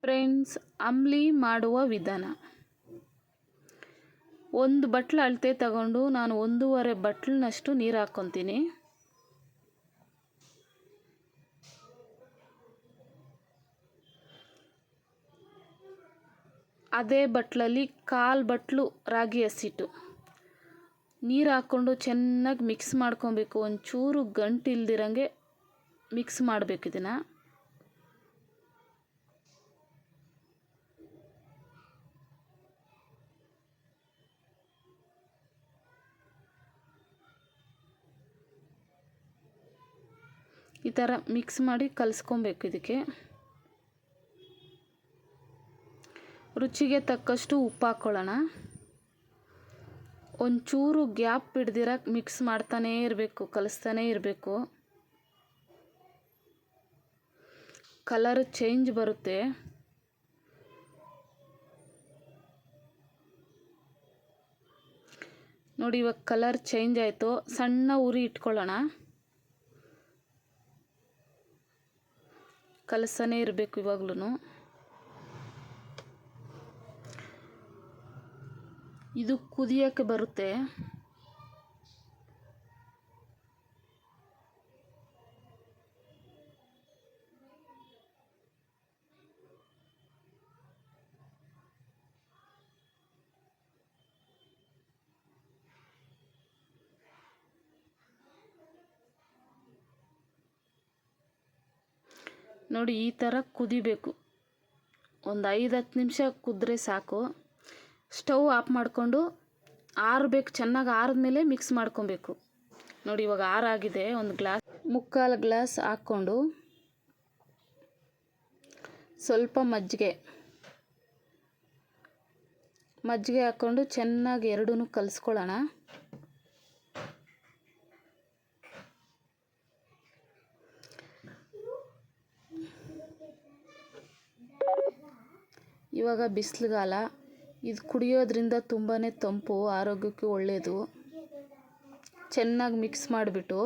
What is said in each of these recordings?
Friends, ಅಂಬ್ಲಿ ಮಾಡುವ ವಿಧಾನ. ಒಂದು ಬಟ್ಲು ಅಳತೆ ತಗೊಂಡು ನಾನು 1.5 ಬಟ್ಲಿನಷ್ಟು ನೀರು ಹಾಕ್ಕೊತೀನಿ. ಅದೇ ಬಟ್ಲಲ್ಲಿ 1/4 ಬಟ್ಲು ರಾಗಿ ಹಸಿಟ್ಟು ನೀರು ಹಾಕ್ಕೊಂಡು ಚೆನ್ನಾಗಿ ಮಿಕ್ಸ್ ಮಾಡ್ಕೊಬೇಕು. ಒಂಚೂರು ಗಂಟು ಇಲ್ದಿರಂಗೆ ಮಿಕ್ಸ್ ಮಾಡಬೇಕು. ಇದನ್ನು ಈ ಥರ ಮಿಕ್ಸ್ ಮಾಡಿ ಕಲಿಸ್ಕೊಬೇಕು. ಇದಕ್ಕೆ ರುಚಿಗೆ ತಕ್ಕಷ್ಟು ಉಪ್ಪು ಹಾಕ್ಕೊಳ್ಳೋಣ. ಒಂಚೂರು ಗ್ಯಾಪ್ ಹಿಡ್ದಿರ ಮಿಕ್ಸ್ ಮಾಡ್ತಾನೇ ಇರಬೇಕು, ಕಲಿಸ್ತಾನೇ ಇರಬೇಕು. ಕಲರ್ ಚೇಂಜ್ ಬರುತ್ತೆ. ನೋಡಿ, ಇವಾಗ ಕಲರ್ ಚೇಂಜ್ ಆಯಿತು. ಸಣ್ಣ ಉರಿ ಇಟ್ಕೊಳ್ಳೋಣ. ಕಲಸ್ತಾನೇ ಇರಬೇಕು ಇವಾಗ್ಲೂ. ಇದು ಕುದಿಯೋಕ್ಕೆ ಬರುತ್ತೆ. ನೋಡಿ, ಈ ಥರ ಕುದಿಬೇಕು. ಒಂದು 5-10 ನಿಮಿಷ ಕುದ್ರೆ ಸಾಕು. ಸ್ಟವ್ ಆಫ್ ಮಾಡಿಕೊಂಡು ಆರಬೇಕು. ಚೆನ್ನಾಗಿ ಆರಿದ್ಮೇಲೆ ಮಿಕ್ಸ್ ಮಾಡ್ಕೊಬೇಕು. ನೋಡಿ, ಇವಾಗ ಆರಾಗಿದೆ. ಒಂದು ಗ್ಲಾಸ್, 3/4 ಗ್ಲಾಸ್ ಹಾಕ್ಕೊಂಡು ಸ್ವಲ್ಪ ಮಜ್ಜಿಗೆ ಹಾಕ್ಕೊಂಡು ಚೆನ್ನಾಗಿ ಎರಡೂ ಕಲಿಸ್ಕೊಳ್ಳೋಣ. ಇವಾಗ ಬಿಸಿಲುಗಾಲ, ಇದು ಕುಡಿಯೋದ್ರಿಂದ ತುಂಬಾ ತಂಪು, ಆರೋಗ್ಯಕ್ಕೆ ಒಳ್ಳೆಯದು. ಚೆನ್ನಾಗಿ ಮಿಕ್ಸ್ ಮಾಡಿಬಿಟ್ಟು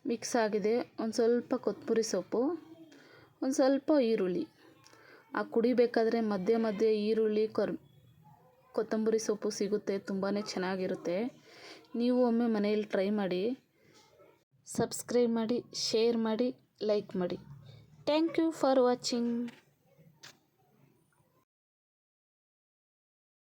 ಮಿಕ್ಸ್ ಆಗಿದೆ. ಒಂದು ಸ್ವಲ್ಪ ಕೊತ್ತಂಬರಿ ಸೊಪ್ಪು, ಒಂದು ಸ್ವಲ್ಪ ಈರುಳ್ಳಿ. ಕುಡಿಬೇಕಾದ್ರೆ ಮಧ್ಯೆ ಮಧ್ಯೆ ಈರುಳ್ಳಿ ಕೊತ್ತಂಬರಿ ಸೊಪ್ಪು ಸಿಗುತ್ತೆ. ತುಂಬಾ ಚೆನ್ನಾಗಿರುತ್ತೆ. ನೀವು ಒಮ್ಮೆ ಮನೆಯಲ್ಲಿ ಟ್ರೈ ಮಾಡಿ. ಸಬ್ಸ್ಕ್ರೈಬ್ ಮಾಡಿ, ಶೇರ್ ಮಾಡಿ, ಲೈಕ್ ಮಾಡಿ. Thank you for watching.